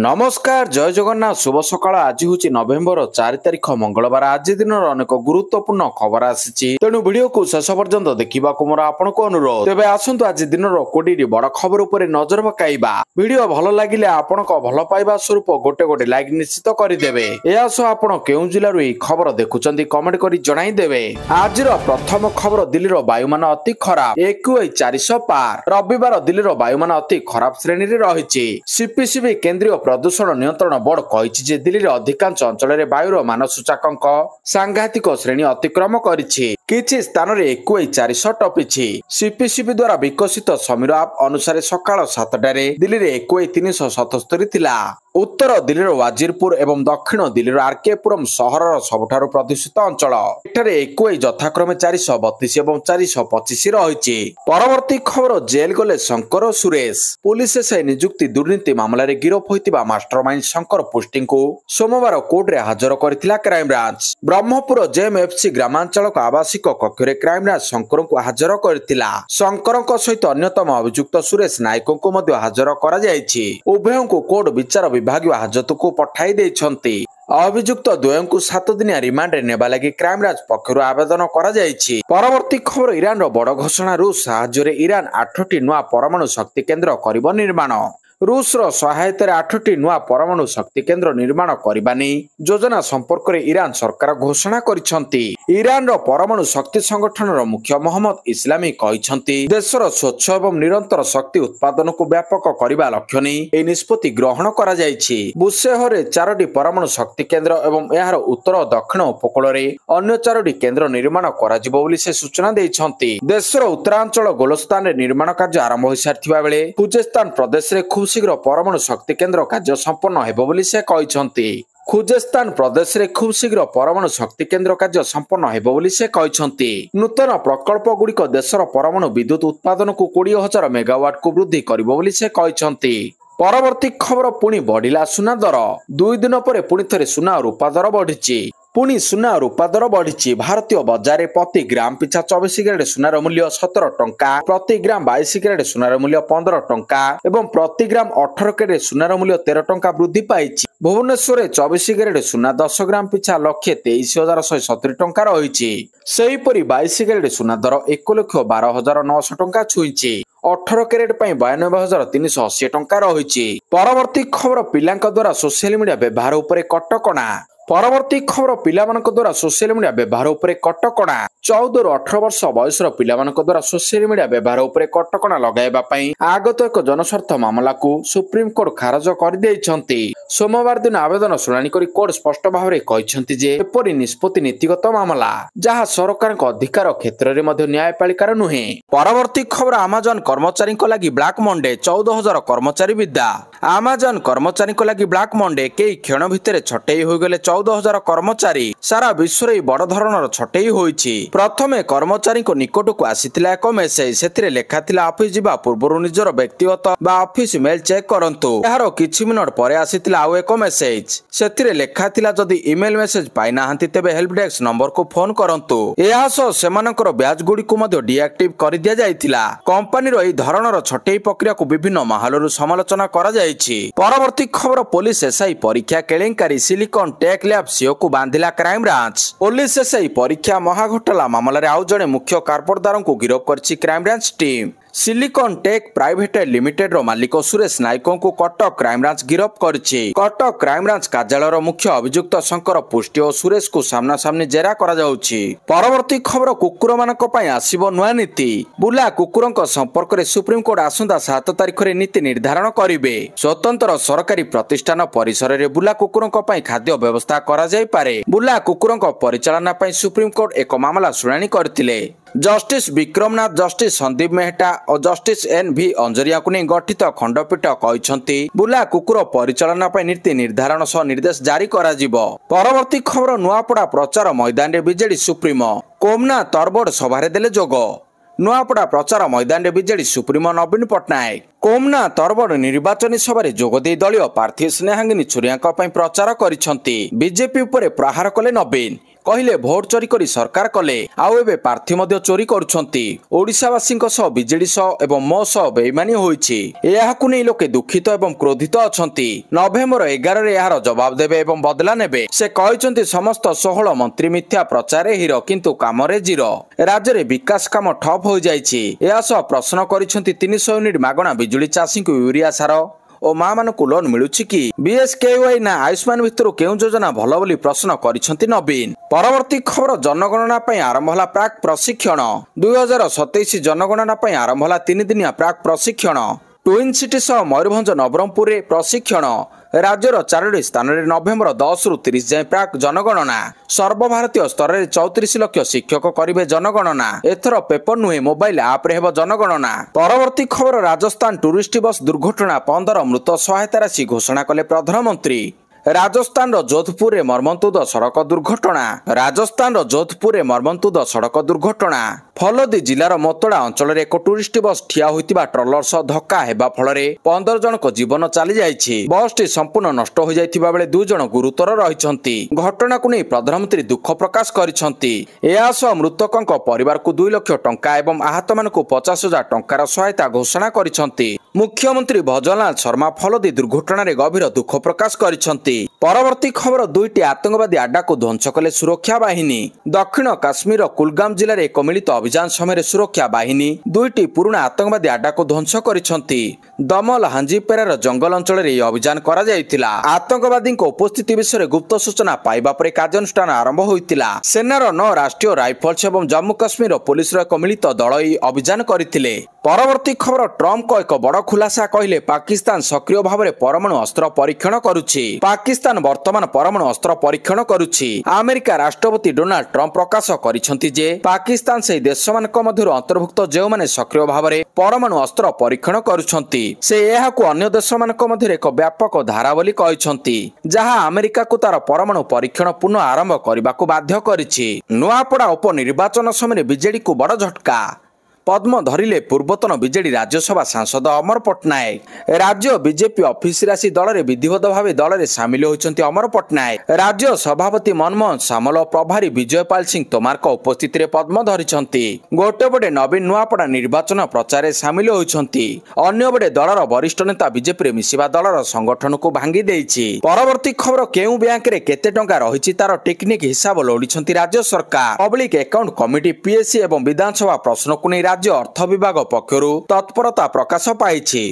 नमस्कार जय जगन्नाथ शुभ सकाळ आज हूँ नवेम्बर 4 तारिख मंगलवार आज दिन अनेक गुरुत्वपूर्ण खबर आसी तेणु वीडियो को शेष पर्यंत देखा मोर आपण को अनुरोध तेज आसतु आज दिन कोटी बड़ खबर उपर नजर पकाइबा वीडियो भल लगे आपण भल पाइबा स्वरूप गोटे गोटे लाइक निश्चित करदेवे या सह आपण केउ जिलू यह खबर देखुंत कमेंट कर जनईदेवे आज प्रथम खबर दिल्लीर वायुमान अति खराब AQI 400 पार रविवार दिल्लीर वायुमान अति खराब श्रेणी में रही सीपीसीबी केंद्रीय प्रदूषण नियंत्रण बोर्ड कही दिल्ली अधिकांश अंचल में वायुर मान सूचकांक सांघातिक श्रेणी अतिक्रम करिछि किछि स्थान रे AQI 400 टपिछि सीपीसीबी द्वारा विकसित समीर आप अनुसार सकाळ 7टारे दिल्ली रे AQI 377 थिला उत्तर दिल्लीर वाजिरपुर एवं दक्षिण दिल्लीर आरकेपुरम सहर सबुठारु प्रदूषित अंचल एठारे AQI यथाक्रमे 432 एवं 425 रहिछि परवर्ती खबर जेल गले शंकर और सुरेश पुलिस एसआई नियुक्ति दुर्नीति मामला रे गिरफ होइतिबा मास्टरमाइंड शंकर पोस्टिंग को सोमवार कोर्ट रे हाजर करथिला क्राइम ब्रांच ब्रह्मपुर जेएमएफसी ग्रामांचल आवासिक कक्ष रे क्राइम ब्रांच शंकर को हाजर करथिला शंकर सहित अन्यतम अभियुक्त सुरेश नायक को मध्य हाजर करा जायछि उभयों को कोर्ट विचार विभाग हाजत को पठाई देइछन्ति अभियुक्त द्वयं को 7 दिनिया रिमांड रे नेबा लागि क्राइम ब्रांच पक्षरु आवेदन करा जायछि परवर्ती खबर ईरान रो बड़ घोषणा रूस साहाय्य रे ईरान 8टी नुआ परमाणु शक्ति केंद्र करिबो निर्माण रूस रो सहायता 8टी नुआ परमाणु शक्ति केंद्र निर्माण करबानी योजना संपर्क रे ईरान सरकार घोषणा करिसंती ईरान रो परमाणु शक्ति संगठन रो मुख्य मोहम्मद इस्लामी कहिसंती देशर स्वच्छ एवं निरंतर शक्ति उत्पादन को व्यापक करबा लक्ष्य नै ए निष्पत्ति ग्रहण करा जायछि बुसेहर रे 4टी परमाणु शक्ति केंद्र एवं एहार उत्तर और दक्षिण उपकूल रे अन्य 4टी केंद्र निर्माण करा जिवो बोली से सूचना दैछंती देशर उत्तरांचल गोलस्तान रे निर्माण कार्य आरंभ होई सारथिबा बेले खुजेस्तान प्रदेश रे खूब शीघ्र परमाणु शक्ति केंद्र कार्य संपन्न हेबो बोली से कहिसंती खुजेस्तान प्रदेश रे खूब शीघ्र परमाणु शक्ति केंद्र कार्य संपन्न हेबो बोली से कहिसंती नूतन प्रकल्प गुड़िक देशर परमाणु विद्युत उत्पादन को 20,000 मेगावाट को वृद्धि करिबो बोली से कहिसंती परवर्ती खबर पुणी बढ़िला सुना दर 2 दिन पर पुणी थे सुना और रूपा दर बढ़ी पुणी सुना और रूपा दर बढ़ी भारतीय बजार प्रति ग्राम पिछा 24 कैरेट सुनार मूल्य 17 टंका प्रति ग्राम 22 कैरेट सुनार मूल्य 15 टंका एवं प्रति ग्राम 18 कैरेट सुनार मूल्य 13 टंका वृद्धि पाई भुवनेश्वर 24 कैरेट सुना 10 ग्राम पिछा 1,23,170 टंका रही 22 कैरेट सुना दर 1,12,900 टंका छुई 18 कैरेट 92,380 टंका रही परवर्ती खबर पिलांक द्वारा सोशल मीडिया व्यवहार उपरे कटकणा परवर्ती खबर पिलामानक द्वारा सोशल मीडिया व्यवहार उपरे कटकणा 14 ରୁ 18 वर्ष बयसर पिलामानक द्वारा सोशल मीडिया व्यवहार उपरे कटकणा लगाइबा पई आगत एक जनस्वार्थ मामला को सुप्रीम कोर्ट खारज कर देइछंती सोमवार दिन आवेदन शुणानी करी कोर्ट स्पष्ट भाव रे कहिसंती जे एपरि निष्पत्ति नीतिगत मामला जहां सरकारक अधिकार क्षेत्र रे मध्ये न्यायपालिकार नुहे परवर्ती खबर अमेजन कर्मचारी को लागि ब्लैक मंडे 14,000 कर्मचारी विदा अमेजन कर्मचारी को लागि ब्लैक मंडे केई क्षण भितरे छटेई होई गेले 14,000 कर्मचारी सारा विश्व रे बड़ धरणर छटेई होईछि प्रथमे कर्मचारी को निकट को आसीथिला एक मेसेज सेथिरे लेखा थिला ऑफिस जिबा पूर्वरु निजर व्यक्तिगत बा ऑफिस मेल चेक करंतु एहारो किछि मिनिट परे आसीथिला आउ एक मेसेज सेथिरे लेखा थिला जदि ईमेल मेसेज पाइ नाहंती तेबे हेल्प डेस्क नंबर को फोन करंतु एहासो सेमानकर ब्याज गुडी को मध्ये डीएक्टिव कर दिया जायथिला कंपनी रो एई धरणर छटेई प्रक्रिया को विभिन्न महलरु समालोचना करा जायछि परवर्ती खबर पुलिस एसआई परीक्षा केलेंकारी सिलिकॉन टेक लैब सीओ को बांधिला क्राइम ब्रांच पुलिस एसआई परीक्षा महाघोटाला मामला रे आउ जणे मुख्य कारपोरदार को गिरफ्त करछि crime branch team Silicon Tech private limited रो मालिक सुरेश नायक को कटक क्राइम ब्रांच गिरफ्त करछि कटक क्राइम ब्रांच कार्यालय रो मुख्य अभियुक्त शंकर पुष्टि और सुरेश को सामना सामने जेरा करा जाउछि परवर्ती खबर कुकुर मानक पई आसीबो नुआ नीति बुला कुकुरक संपर्क रे सुप्रीम कोर्ट आसंता 7 तारिख रे नीति निर्धारण करिवे स्वतंत्र सरकारी प्रतिष्ठान परिसर रे बुला कुकुरक पई खाद्य व्यवस्था करा जाय पारे बुला कुकुरक परिचालना पई सुप्रीम कोर्ट एक मामला शुणानी करथिले जस्टिस विक्रमनाथ जस्टिस संदीप मेहटा और जस्टिस एन.भी. अंजरिया को नहीं गठित खंडपीठ कहते बुला कुकुर परिचालना नीति निर्धारण सह निर्देश जारी करा जिवो परवर्ती खबर नुआपड़ा प्रचार मैदान रे बीजेडी सुप्रीमो कोमना तरबोड सभा देले जोग नुआपड़ा प्रचार मैदान रे बीजेडी सुप्रीमो नवीन पट्टनायक कोमना तरबड़ निर्वाचन सभा जोगदे दलीय प्रार्थी स्नेहांगिनी छुरिया प्रचार करिसेंती बीजेपी उपरे प्रहार कले नवीन କହିଲେ ଭୋଟ ଚୋରି କରି ସରକାର କଲେ ଆଉ ଏବେ ପ୍ରାର୍ଥୀ ମଧ୍ୟ ଚୋରି କରୁଛନ୍ତି। ଓଡ଼ିଶାବାସୀଙ୍କ ସହ ବିଜେଡି ସହ ଏବଂ ମୋ ସହ ବେଇମାନି ହୋଇଛି। ଏହାକୁ ନେଇ ଲୋକେ ଦୁଃଖିତ ଏବଂ କ୍ରୋଧିତ ଅଛନ୍ତି। ନଭେମ୍ବର 11ରେ ଏହାର ଜବାବ ଦେବେ ଏବଂ ବଦଲା ନେବେ। ସେ କହିଛନ୍ତି ସମସ୍ତ 16 ମନ୍ତ୍ରୀ ମିଥ୍ୟା ପ୍ରଚାରରେ ହିରୋ କିନ୍ତୁ କାମରେ ଜିରୋ। ରାଜ୍ୟରେ ବିକାଶ କାମ ଠପ୍ ହୋଇଯାଇଛି। ଏହା ସହ ପ୍ରଶ୍ନ କରିଛନ୍ତି 300 ୟୁନିଟ୍ ମାଗଣା ବିଜୁଳି ଚାଷୀଙ୍କୁ ୟୁରିଆ ସାର ଓ ମା ମାନଙ୍କୁ ଲୋନ୍ ମିଳୁଛି କି? BSKY ନା ଆୟୁଷ୍ମାନ ଭିତରୁ କେଉଁ ଯୋଜନା ଭଲ ବୋଲି ପ୍ରଶ୍ନ କରିଛନ୍ତି ନବୀନ। ପରବର୍ତ୍ତୀ ଖବର ଜନଗଣନା ପାଇଁ ଆରମ୍ଭ ହେଲା ପ୍ରାକ୍ ପ୍ରଶିକ୍ଷଣ। 2027 ଜନଗଣନା ପାଇଁ ଆରମ୍ଭ ହେଲା 3 ଦିନିଆ ପ୍ରାକ୍ ପ୍ରଶିକ୍ଷଣ। ଟ୍ୱିନ୍ ସିଟି ସହ ମୟୂରଭଞ୍ଜ ନବରଙ୍ଗପୁରରେ ପ୍ରଶିକ୍ଷଣ। ରାଜ୍ୟର 4ଟି ସ୍ଥାନରେ ନଭେମ୍ବର 10ରୁ 30 ଯାଏଁ ପ୍ରାକ୍ ଜନଗଣନା। ସର୍ବଭାରତୀୟ ସ୍ତରରେ 34 ଲକ୍ଷ ଶିକ୍ଷକ କରିବେ ଜନଗଣନା। ଏଥର ପେପର ନୁହେଁ ମୋବାଇଲ ଆପ୍ରେ ହେବ ଜନଗଣନା। ପରବର୍ତ୍ତୀ ଖବର ରାଜସ୍ଥାନ ଟୁରିଷ୍ଟ ବସ୍ ଦୁର୍ଘଟଣା 15 ମୃତ ସହାୟତା ରାଶି ଘୋଷଣା କଲେ ପ୍ରଧାନମନ୍ତ୍ରୀ। ରାଜସ୍ଥାନର ଯୋଧପୁରରେ ମର୍ମନ୍ତୁଦ ସଡ଼କ ଦୁର୍ଘଟଣା। ରାଜସ୍ଥାନର ଯୋଧପୁରରେ ମର୍ମନ୍ତୁଦ ସଡ଼କ ଦୁର୍ଘଟଣା। ଫଲୋଦି ଜିଲ୍ଲାର ମୋତଡ଼ା ଅଞ୍ଚଳରେ ଏକ ଟୁରିଷ୍ଟ ବସ୍ ଠିଆ ହୋଇଥିବା ଟ୍ରଲର ସହ ଧକ୍କା ହେବା ଫଳରେ 15 ଜଣଙ୍କ ଜୀବନ ଚାଲିଯାଇଛି। ବସ୍ଟି ସମ୍ପୂର୍ଣ୍ଣ ନଷ୍ଟ ହୋଇଯାଇଥିବା ବେଳେ 2 ଜଣ ଗୁରୁତର ରହିଛନ୍ତି। ଘଟଣାକୁ ନେଇ ପ୍ରଧାନମନ୍ତ୍ରୀ ଦୁଃଖ ପ୍ରକାଶ କରିଛନ୍ତି। ଏହା ସହ ମୃତକଙ୍କ ପରିବାରକୁ 2 ଲକ୍ଷ ଟଙ୍କା ଏବଂ ଆହତମାନଙ୍କୁ 50,000 ଟଙ୍କାର ସହାୟତା ଘୋଷଣା କରିଛନ୍ତି। ମୁଖ୍ୟମନ୍ତ୍ରୀ ଭଜନଲାଲ ଶର୍ମା ଫଲୋଦି ଦୁର୍ଘଟଣାରେ ଗଭୀର ଦୁଃଖ ପ୍ରକାଶ କରିଛନ୍ତି। ପରବର୍ତ୍ତୀ ଖବର 2ଟି ଆତଙ୍କବାଦୀ ଆଡ୍ଡାକୁ ଧ୍ୱଂସ କଲେ ସୁରକ୍ଷା ବାହିନୀ। ଦକ୍ଷିଣ କାଶ୍ମୀରର କୁଲଗାମ ଜିଲ୍ଲାରେ ଏକ ମିଳିତ ଅଭିଯାନ ସମୟରେ ସୁରକ୍ଷା ବାହିନୀ 2ଟି ପୁରୁଣା ଆତଙ୍କବାଦୀ ଆଡ୍ଡାକୁ ଧ୍ୱଂସ କରିଛନ୍ତି। ଦମଲ ହାଞ୍ଜିପେରାର ଜଙ୍ଗଲ ଅଞ୍ଚଳରେ ଏହି ଅଭିଯାନ କରାଯାଇଥିଲା। ଆତଙ୍କବାଦୀଙ୍କ ଉପସ୍ଥିତି ବିଷୟରେ ଗୁପ୍ତ ସୂଚନା ପାଇବା ପରେ କାର୍ଯ୍ୟାନୁଷ୍ଠାନ ଆରମ୍ଭ ହୋଇଥିଲା। ସେନାର 9 ରାଷ୍ଟ୍ରୀୟ ରାଇଫଲ୍ସ ଏବଂ ଜମ୍ମୁ କାଶ୍ମୀର ପୋଲିସର ଏକ ମିଳିତ ଦଳ ଏହି ଅଭିଯାନ କରିଥିଲେ। ପରବର୍ତ୍ତୀ ଖବର ଟ୍ରମ୍ପଙ୍କ ଏକ ବଡ଼ ଖୁଲାସା କହିଲେ ପାକିସ୍ତାନ ସକ୍ରିୟ ଭାବରେ ପରମାଣୁ ଅସ୍ତ୍ର ପରୀକ୍ଷଣ କରୁଛି। ପାକିସ୍ତାନ ବର୍ତ୍ତମାନ ପରମାଣୁ ଅସ୍ତ୍ର ପରୀକ୍ଷଣ କରୁଛି। ଆମେରିକା ରାଷ୍ଟ୍ରପତି ଡୋନାଲ୍ଡ ଟ୍ରମ୍ପ ପ୍ରକାଶ କରିଛନ୍ତି ଯେ ପାକିସ୍ତାନ ସେହି ଦେଶମାନଙ୍କ ମଧ୍ୟରୁ ଅନ୍ତର୍ଭୁକ୍ତ ଯେଉଁମାନେ ସକ୍ରିୟ ଭାବରେ ପରମାଣୁ ଅସ୍ତ୍ର ପରୀକ୍ଷଣ କରୁଛନ୍ତି। ସେ ଏହାକୁ ଅନ୍ୟ ଦେଶମାନଙ୍କ ମଧ୍ୟରେ ଏକ ବ୍ୟାପକ ଧାରା ବୋଲି କହିଛନ୍ତି ଯାହା ଆମେରିକାକୁ ତାର ପରମାଣୁ ପରୀକ୍ଷଣ ପୁନଃ ଆରମ୍ଭ କରିବାକୁ ବାଧ୍ୟ କରିଛି। ନୂଆପଡ଼ା ଉପନିର୍ବାଚନ ସମୟରେ ବିଜେଡିକୁ ବଡ଼ ଝଟକା। ପଦ୍ମ ଧରିଲେ ପୂର୍ବତନ ବିଜେଡି ରାଜ୍ୟସଭା ସାଂସଦ ଅମର ପଟ୍ଟନାୟକ। ରାଜ୍ୟ ବିଜେପି ଅଫିସରେ ଆସି ଦଳରେ ବିଧିବଦ୍ଧ ଭାବେ ଦଳରେ ସାମିଲ ହୋଇଛନ୍ତି ଅମର ପଟ୍ଟନାୟକ। ରାଜ୍ୟ ସଭାପତି ମନମୋହନ ସାମଲ ଓ ପ୍ରଭାରୀ ବିଜୟପାଲ ସିଂ ତୋମାରଙ୍କ ଉପସ୍ଥିତିରେ ପଦ୍ମ ଧରିଛନ୍ତି। ଗୋଟେପଟେ ନବୀନ ନୂଆପଡ଼ା ନିର୍ବାଚନ ପ୍ରଚାରରେ ସାମିଲ ହୋଇଛନ୍ତି। ଅନ୍ୟପଟେ ଦଳର ବରିଷ୍ଠ ନେତା ବିଜେପିରେ ମିଶିବା ଦଳର ସଂଗଠନକୁ ଭାଙ୍ଗି ଦେଇଛି। ପରବର୍ତ୍ତୀ ଖବର କେଉଁ ବ୍ୟାଙ୍କରେ କେତେ ଟଙ୍କା ରହିଛି ତାର ଟେକ୍ନିକ ହିସାବ ଲୋଡ଼ିଛନ୍ତି ରାଜ୍ୟ ସରକାର। ପବ୍ଲିକ ଆକାଉଣ୍ଟ କମିଟି PSC ଏବଂ ବିଧାନସଭା ପ୍ରଶ୍ନକୁ ନେଇ ରାଜ୍ୟ ଅର୍ଥ ବିଭାଗ ପକ୍ଷରୁ ତତ୍ପରତା ପ୍ରକାଶ ପାଇଛି।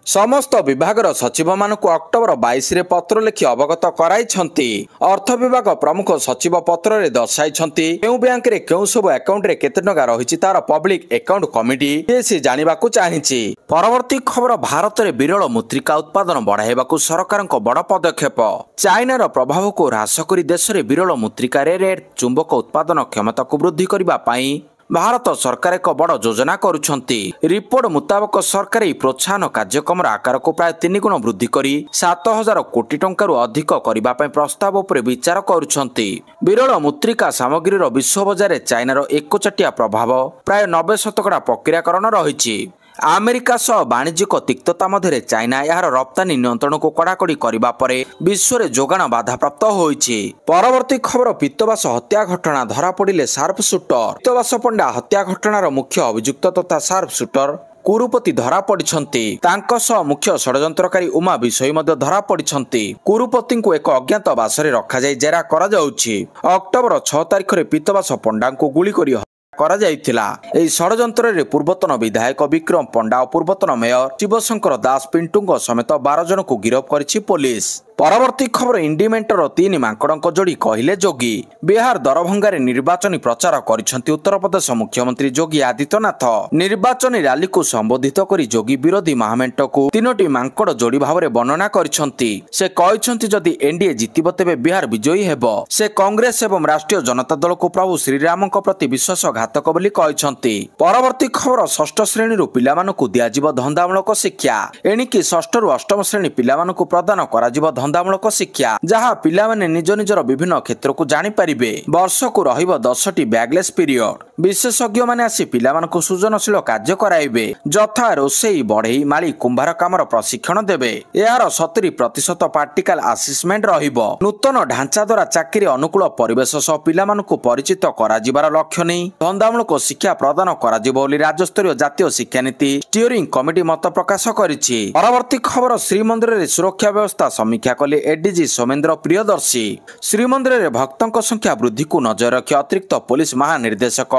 ସମସ୍ତ ବିଭାଗର ସଚିବମାନଙ୍କୁ ଅକ୍ଟୋବର 22ରେ ପତ୍ର ଲେଖି ଅବଗତ କରାଇଛନ୍ତି। ଅର୍ଥ ବିଭାଗ ପ୍ରମୁଖ ସଚିବ ପତ୍ରରେ ଦର୍ଶାଇଛନ୍ତି କେଉଁ ବ୍ୟାଙ୍କରେ କେଉଁ ସବୁ ଆକାଉଣ୍ଟରେ କେତେ ଟଙ୍କା ରହିଛି ତାର ପବ୍ଲିକ ଆକାଉଣ୍ଟ କମିଟି PSC ଜାଣିବାକୁ ଚାହିଁଛି। ପରବର୍ତ୍ତୀ ଖବର ଭାରତରେ ବିରଳ ମୃତ୍ତିକା ଉତ୍ପାଦନ ବଢ଼ାଇବାକୁ ସରକାରଙ୍କ ବଡ଼ ପଦକ୍ଷେପ। ଚାଇନାର ପ୍ରଭାବକୁ ହ୍ରାସ କରି ଦେଶରେ ବିରଳ ମୃତ୍ତିକା ରେଡ୍ ଚୁମ୍ବକ ଉତ୍ପାଦନ କ୍ଷମତାକୁ ବୃଦ୍ଧି କରିବା ପାଇଁ ଭାରତ ସରକାର ଏକ ବଡ଼ ଯୋଜନା କରୁଛନ୍ତି। ରିପୋର୍ଟ ମୁତାବକ ସରକାର ଏହି ପ୍ରୋତ୍ସାହନ କାର୍ଯ୍ୟକ୍ରମର ଆକାରକୁ ପ୍ରାୟ 3 ଗୁଣ ବୃଦ୍ଧି କରି 7,000 କୋଟି ଟଙ୍କାରୁ ଅଧିକ କରିବା ପାଇଁ ପ୍ରସ୍ତାବ ଉପରେ ବିଚାର କରୁଛନ୍ତି। ବିରଳ ମୃତ୍ତିକା ସାମଗ୍ରୀର ବିଶ୍ୱ ବଜାରରେ ଚାଇନାର ଏକଚାଟିଆ ପ୍ରଭାବ ପ୍ରାୟ 90% ପ୍ରକ୍ରିୟାକରଣ ରହିଛି। ଆମେରିକା ସହ ବାଣିଜ୍ୟିକ ତିକ୍ତତା ମଧ୍ୟରେ ଚାଇନା ଏହାର ରପ୍ତାନି ନିୟନ୍ତ୍ରଣକୁ କଡ଼ାକଡ଼ି କରିବା ପରେ ବିଶ୍ୱରେ ଯୋଗାଣ ବାଧାପ୍ରାପ୍ତ ହୋଇଛି। ପରବର୍ତ୍ତୀ ଖବର ପିତ୍ତବାସ ହତ୍ୟା ଘଟଣା ଧରାପଡ଼ିଲେ ସାର୍ପ ସୁଟର। ପିତ୍ତବାସ ପଣ୍ଡା ହତ୍ୟା ଘଟଣାର ମୁଖ୍ୟ ଅଭିଯୁକ୍ତ ତଥା ସାର୍ପ ସୁଟର କୁରୁପତି ଧରା ପଡ଼ିଛନ୍ତି। ତାଙ୍କ ସହ ମୁଖ୍ୟ ଷଡ଼ଯନ୍ତ୍ରକାରୀ ଉମା ବିଷୋଇ ମଧ୍ୟ ଧରା ପଡ଼ିଛନ୍ତି। କୁରୁପତିଙ୍କୁ ଏକ ଅଜ୍ଞାତ ବାସରେ ରଖାଯାଇ ଜେରା କରାଯାଉଛି। ଅକ୍ଟୋବର 6 ତାରିଖରେ ପିତ୍ତବାସ ପଣ୍ଡାଙ୍କୁ ଗୁଳି କରି କରାଯାଇଥିଲା। ଏହି ଷଡ଼ଯନ୍ତ୍ରରେ ପୂର୍ବତନ ବିଧାୟକ ବିକ୍ରମ ପଣ୍ଡା ଓ ପୂର୍ବତନ ମେୟର ଶିବଶଙ୍କର ଦାସ ପିଣ୍ଟୁଙ୍କ ସମେତ 12 ଜଣଙ୍କୁ ଗିରଫ କରିଛି ପୋଲିସ। ପରବର୍ତ୍ତୀ ଖବର ଇଣ୍ଡିମେଣ୍ଟର 3 ମାଙ୍କଡଙ୍କ ଯୋଡ଼ି କହିଲେ ଯୋଗୀ। ବିହାର ଦରଭଙ୍ଗାରେ ନିର୍ବାଚନୀ ପ୍ରଚାର କରିଛନ୍ତି ଉତ୍ତରପ୍ରଦେଶ ମୁଖ୍ୟମନ୍ତ୍ରୀ ଯୋଗୀ ଆଦିତ୍ୟନାଥ। ନିର୍ବାଚନୀ ରାଲିକୁ ସମ୍ବୋଧିତ କରି ଯୋଗୀ ବିରୋଧୀ ମହାମେଣ୍ଟକୁ 3ଟି ମାଙ୍କଡ ଯୋଡ଼ି ଭାବରେ ବର୍ଣ୍ଣନା କରିଛନ୍ତି। ସେ କହିଛନ୍ତି ଯଦି ଏନଡିଏ ଜିତିବ ତେବେ ବିହାର ବିଜୟୀ ହେବ। ସେ କଂଗ୍ରେସ ଏବଂ ରାଷ୍ଟ୍ରୀୟ ଜନତା ଦଳକୁ ପ୍ରଭୁ ଶ୍ରୀରାମଙ୍କ ପ୍ରତି ବିଶ୍ୱାସଘାତକ ବୋଲି କହିଛନ୍ତି। ପରବର୍ତ୍ତୀ ଖବର ଷଷ୍ଠ ଶ୍ରେଣୀରୁ ପିଲାମାନଙ୍କୁ ଦିଆଯିବ ଧନ୍ଦାମୂଳକ ଶିକ୍ଷା। ଏଣିକି ଷଷ୍ଠରୁ ଅଷ୍ଟମ ଶ୍ରେଣୀ ପିଲାମାନଙ୍କୁ ପ୍ରଦାନ କରାଯିବ ଧନ୍ଦାମୂଳକ ଶିକ୍ଷା ଯାହା ପିଲାମାନେ ନିଜ ନିଜର ବିଭିନ୍ନ କ୍ଷେତ୍ରକୁ ଜାଣିପାରିବେ। ବର୍ଷକୁ ରହିବ 10ଟି ବ୍ୟାଗଲେସ୍ ପିରିୟଡ। ବିଶେଷଜ୍ଞମାନେ ଆସି ପିଲାମାନଙ୍କୁ ସୃଜନଶୀଳ କାର୍ଯ୍ୟ କରାଇବେ, ଯଥା ରୋଷେଇ, ବଢେଇ, ମାଳି, କୁମ୍ଭାର କାମର ପ୍ରଶିକ୍ଷଣ ଦେବେ। ଏହାର 70% ପ୍ରାକ୍ଟିକାଲ ଆସିସମେଣ୍ଟ ରହିବ। ନୂତନ ଢାଞ୍ଚା ଦ୍ୱାରା ଚାକିରି ଅନୁକୂଳ ପରିବେଶ ସହ ପିଲାମାନଙ୍କୁ ପରିଚିତ କରାଯିବାର ଲକ୍ଷ୍ୟ ନେଇ ଧନ୍ଦାମୂଳକ ଶିକ୍ଷା ପ୍ରଦାନ କରାଯିବ ବୋଲି ରାଜ୍ୟସ୍ତରୀୟ ଜାତୀୟ ଶିକ୍ଷାନୀତି ଷ୍ଟିଅରିଂ କମିଟି ମତ ପ୍ରକାଶ କରିଛି। ପରବର୍ତ୍ତୀ ଖବର, ଶ୍ରୀମନ୍ଦିରରେ ସୁରକ୍ଷା ବ୍ୟବସ୍ଥା ସମୀକ୍ଷା କଲେ ଏଡିଜି ସୌମେନ୍ଦ୍ର ପ୍ରିୟଦର୍ଶୀ। ଶ୍ରୀମନ୍ଦିରରେ ଭକ୍ତଙ୍କ ସଂଖ୍ୟା ବୃଦ୍ଧିକୁ ନଜର ରଖି ଅତିରିକ୍ତ ପୋଲିସ ମହାନିର୍ଦ୍ଦେଶକ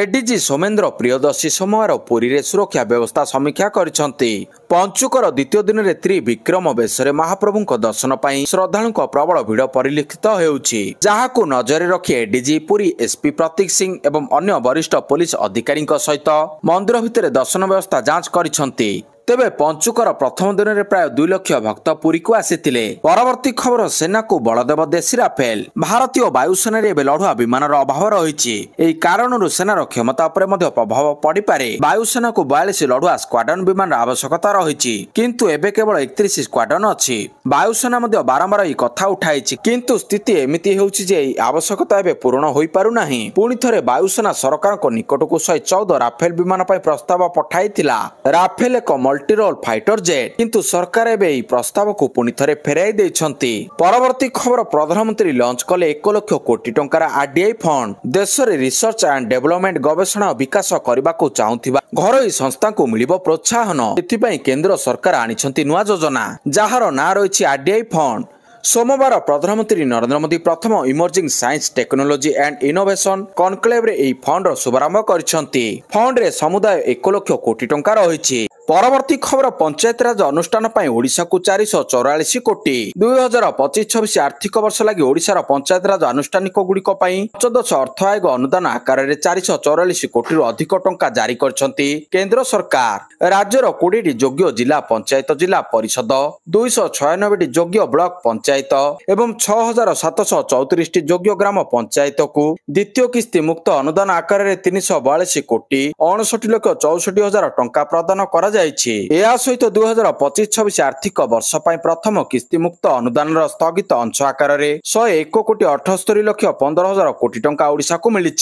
ଏଡିଜି ସୌମେନ୍ଦ୍ର ପ୍ରିୟଦର୍ଶୀ ସୋମବାର ପୁରୀରେ ସୁରକ୍ଷା ବ୍ୟବସ୍ଥା ସମୀକ୍ଷା କରିଛନ୍ତି। ପଞ୍ଚୁକର ଦ୍ୱିତୀୟ ଦିନରେ ତ୍ରିବିକ୍ରମ ବେଶରେ ମହାପ୍ରଭୁଙ୍କ ଦର୍ଶନ ପାଇଁ ଶ୍ରଦ୍ଧାଳୁଙ୍କ ପ୍ରବଳ ଭିଡ଼ ପରିଲକ୍ଷିତ ହେଉଛି, ଯାହାକୁ ନଜରରେ ରଖି ଏଡିଜି, ପୁରୀ ଏସ୍ପି ପ୍ରତୀକ ସିଂ ଏବଂ ଅନ୍ୟ ବରିଷ୍ଠ ପୋଲିସ ଅଧିକାରୀଙ୍କ ସହିତ ମନ୍ଦିର ଭିତରେ ଦର୍ଶନ ବ୍ୟବସ୍ଥା ଯାଞ୍ଚ କରିଛନ୍ତି। ତେବେ ପଞ୍ଚୁକର ପ୍ରଥମ ଦିନରେ ପ୍ରାୟ 2 ଲକ୍ଷ ଭକ୍ତ ପୁରୀକୁ ଆସିଥିଲେ। ପରବର୍ତ୍ତୀ ଖବର, ସେନାକୁ ବଳଦେବ ଦେଶୀ ରାଫେଲ। ଭାରତୀୟ ବାୟୁସେନାରେ ଏବେ ଲଢୁଆ ବିମାନର ଅଭାବ ରହିଛି। ଏହି କାରଣରୁ ସେନାର କ୍ଷମତା ଉପରେ ମଧ୍ୟ ପ୍ରଭାବ ପଡିପାରେ। ବାୟୁସେନାକୁ 42 ଲଢୁଆ ସ୍କ୍ୱାଡ୍ରନ ବିମାନର ଆବଶ୍ୟକତା ରହିଛି, କିନ୍ତୁ ଏବେ କେବଳ 31 ସ୍କ୍ୱାଡ୍ରନ ଅଛି। ବାୟୁସେନା ମଧ୍ୟ ବାରମ୍ବାର ଏହି କଥା ଉଠାଇଛି, କିନ୍ତୁ ସ୍ଥିତି ଏମିତି ହେଉଛି ଯେ ଏହି ଆବଶ୍ୟକତା ଏବେ ପୂରଣ ହୋଇପାରୁନାହିଁ। ପୁଣି ଥରେ ବାୟୁସେନା ସରକାରଙ୍କ ନିକଟକୁ 114 ରାଫେଲ ବିମାନ ପାଇଁ ପ୍ରସ୍ତାବ ପଠାଇଥିଲା। ରାଫେଲ ଏକ ମଲ୍ଟିରୋଲ ଫାଇଟର ଜେଟ୍, କିନ୍ତୁ ସରକାର ଏବେ ଏହି ପ୍ରସ୍ତାବକୁ ପୁଣି ଥରେ ଫେରାଇ ଦେଇଛନ୍ତି। ପରବର୍ତ୍ତୀ ଖବର, ପ୍ରଧାନମନ୍ତ୍ରୀ ଲଞ୍ଚ କଲେ 1 ଲକ୍ଷ କୋଟି ଟଙ୍କାର ଆରଡିଆଇ ଫଣ୍ଡ। ଦେଶରେ ରିସର୍ଚ୍ଚ ଆଣ୍ଡ ଡେଭଲପମେଣ୍ଟ ଗବେଷଣା ଓ ବିକାଶ କରିବାକୁ ଚାହୁଁଥିବା ଘରୋଇ ସଂସ୍ଥାଙ୍କୁ ମିଳିବ ପ୍ରୋତ୍ସାହନ। ଏଥିପାଇଁ କେନ୍ଦ୍ର ସରକାର ଆଣିଛନ୍ତି ନୂଆ ଯୋଜନା, ଯାହାର ନାଁ ରହିଛି ଆରଡିଆଇ ଫଣ୍ଡ। सोमवार प्रधानमंत्री नरेंद्र मोदी प्रथम emerging science technology and innovation conclave रे फंड शुभारंभ करिसेंती। फंड रे समुदाय 1 लाख कोटी टंका रहिछि। परवर्ती खबर, पंचायत राज अनुष्ठान पाई ओडिशा को 444 कोटी। 2025-26 आर्थिक वर्ष लगी ओडिशार पंचायत राज आनुष्ठानिक गुड़िक पंचदश अर्थ आयोग अनुदान आकार में 444 कोटी अधिक टंका जारी करछंती केंद्र सरकार। राज्यर 20 योग्य जिला पंचायत जिला परिषद, 296 योग्य ब्लॉक पंचायत एवं 6734 योग्य ग्राम पंचायत को द्वितीय किस्ती मुक्त अनुदान आकार में 342 कोटी 59,64,000 टंका प्रदान करा सहित 2025-26 आर्थिक वर्ष प्रथम किस्ती मुक्त अनुदान स्थगित अंश आकार में 101 कोटी 78,15,000 कोटी टंका ओडिशा को मिली।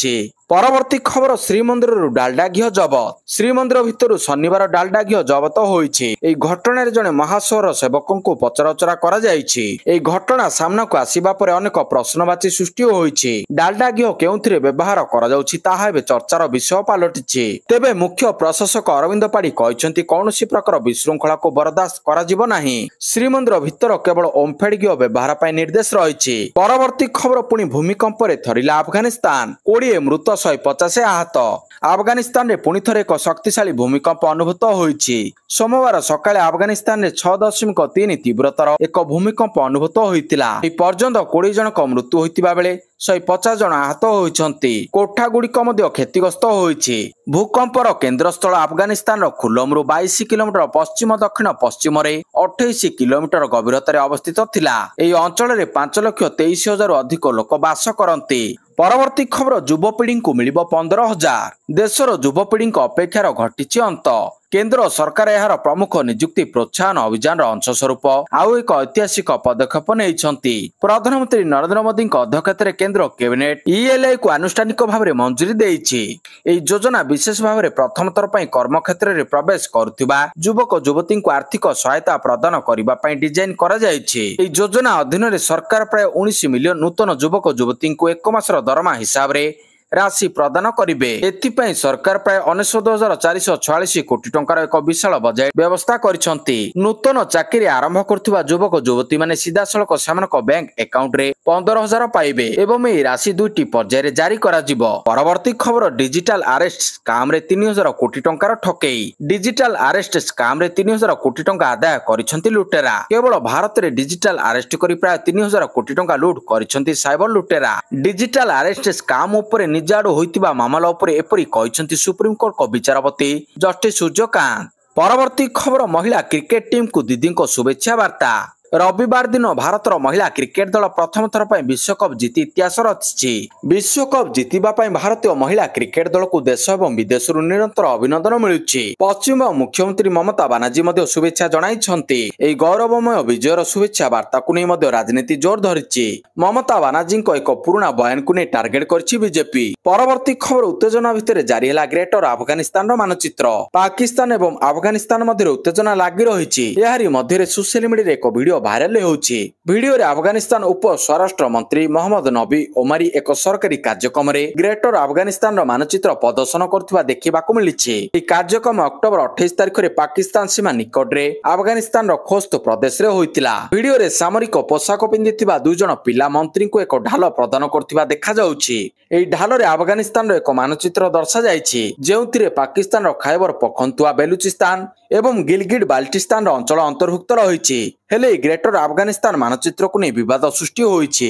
परवर्ती खबर, श्रीमंदिर डालडा घी जबत। श्रीमंदिर भितर शनिवार डालडा घी जबत होइछि। एई घटना जड़े महासौर सेवक को पचराउचरा करा जाइछि। एई घटना सामना को आसीबा परे अनेक प्रश्नवाची सृष्टि होइछि। डालडा घी केउथिरे व्यवहार करा जाउछि ताहा एबे चर्चार विषय पालटिछि। तेबे मुख्य प्रशासक अरविंद पाड़ी कहिसेंति कौनसी प्रकार विशृंखला को बर्दाश्त करा जिवो नाही। श्रीमंदिर भितर केवल ओमफेड घी व्यवहार पाई निर्देश रहिछि। परवर्ती खबर, पुणी भूमिकंप रे थरिला अफगानिस्तान। 20 मृत 150 आहत। अफगानिस्तान रे पुणी थरे एक शक्तिशाली भूमिकंप अनुभूत होइछि। सोमवार सकाळे अफगानिस्तान रे 6.3 तीव्रतार एक भूमिकंप अनुभूत होइतिला। ए पर्यंत 20 जनक मृत्यु होइतिबा बेले 150 जन आहत होइछन्ति। कोठा गुड़िक मध्य क्षतिग्रस्त होइछि। भूकंपर केन्द्रस्थल अफगानिस्तान खुल्लमरु 22 किलोमीटर पश्चिम दक्षिण पश्चिम 28 किलोमीटर गभीरतार अवस्थित थिला। एई अंचल रे 5,23,000 अधिक लोक बास करन्ति। परवर्ती खबर, युवपीढ़ी को मिलिब 15,000। देशर युवपीढ़ी अपेक्षार घटिछि अंत। केंद्र सरकार यार प्रमुख नियुक्ति प्रोत्साहन अभियान अंश स्वरूप आउ एक ऐतिहासिक पदक्षेप नेइछन्ति। प्रधानमंत्री नरेंद्र मोदी अध्यक्षतार केंद्र कैबिनेट ईएलआई को आनुष्ठानिक भाव में मंजूरी देइछि। एई योजना विशेष भाव में प्रथम थर पई कर्म क्षेत्र में प्रवेश करुथिबा युवक युवती को आर्थिक सहायता प्रदान करबा पई डिजाइन करा जाइछि। एई योजना अधीन रे सरकार प्राय 19 मिलियन नूतन युवक युवती को 1 मासर दरमा हिसाब रे राशि प्रदान करिवे। एथिपई सरकार प्राय 69,446 कोटी टंकार एक विशाल बजेट व्यवस्था करिसंती। नूतन चाकरी आरंभ करथिबा युवक युवती माने सीधा सड़क सेमानक बैंक अकाउंट रे 15,000 पाइबे एवं ए राशि 2टी पर्याय रे जारी करा जिवो। परवर्ती खबर, डिजिटल अरेस्ट स्काम रे 3,000 कोटी टंकार ठकेई। डिजिटल अरेस्ट स्काम रे 3,000 कोटी टंका आदाय करिसंती लुटेरा। केवल भारत रे डिजिटल अरेस्ट करी प्राय 3,000 कोटी टंका लूट करिसंती साइबर लुटेरा। डिजिटल अरेस्ट स्काम ऊपर निजाडो होइतिबा मामला ऊपर एपरि कहिसंती सुप्रीम कोर्ट को विचारपति जस्टिस सूर्यकांत। परवर्ती खबर, महिला क्रिकेट टीम को दीदी को शुभेच्छा वार्ता। रविवार दिन भारतर महिला क्रिकेट दल प्रथम थर पर विश्वकप जीति इतिहास रचिछि। विश्वकप जीतिबा पई भारतीय महिला क्रिकेट दल को देश एवं विदेश निरंतर अभिनंदन मिलुछि। पश्चिम मुख्यमंत्री ममता बानार्जी मध्ये शुभेच्छा जणाइछन्ति। एही गौरवमय विजयर शुभेच्छा वार्ता को नै मध्ये राजनीति जोर धरिछि। ममता बानार्जी एक पुराना बयान को नै टार्गेट करछि बीजेपी। परवर्ती खबर उत्तेजना भितर जारी हैला ग्रेटर अफगानिस्तान मानचित्र। पाकिस्तान एवं अफगानिस्तान मध्य उत्तेजना लागि रहिछि। एहारी मध्य सोशल मीडिया एक वीडियो भाइराल होउछि। वीडियो रे अफगानिस्तान उप स्वराष्ट्र मंत्री मोहम्मद नबी ओमारी एक सरकारी कार्यक्रम रे ग्रेटर अफगानिस्तान मानचित्र प्रदर्शन करथिबा देखिबाकू मिलिछि। एही कार्यक्रम अक्टोबर 28 तारिख रे पाकिस्तान सीमा निकट रे अफगानिस्तान रो खोस्त प्रदेश रे होइतिला। वीडियो रे सामरिक पोशाक पिंधिथिबा दुई जण पिला मंत्री को एक ढाल प्रदान करथिबा देखा जाउछि। एही ढाल रे अफगानिस्तान रो एक मानचित्र दर्शा जाइछि, जेउथिरे पाकिस्तान रो खैबर पखतुआ बेलुचिस्तान एवं गिलगिट बाल्टिस्तान रो अंचल अंतर्भुक्त रहिछि। हेले ग्रेटर अफगानिस्तान मानचित्र को नै विवाद सृष्टि होइछि।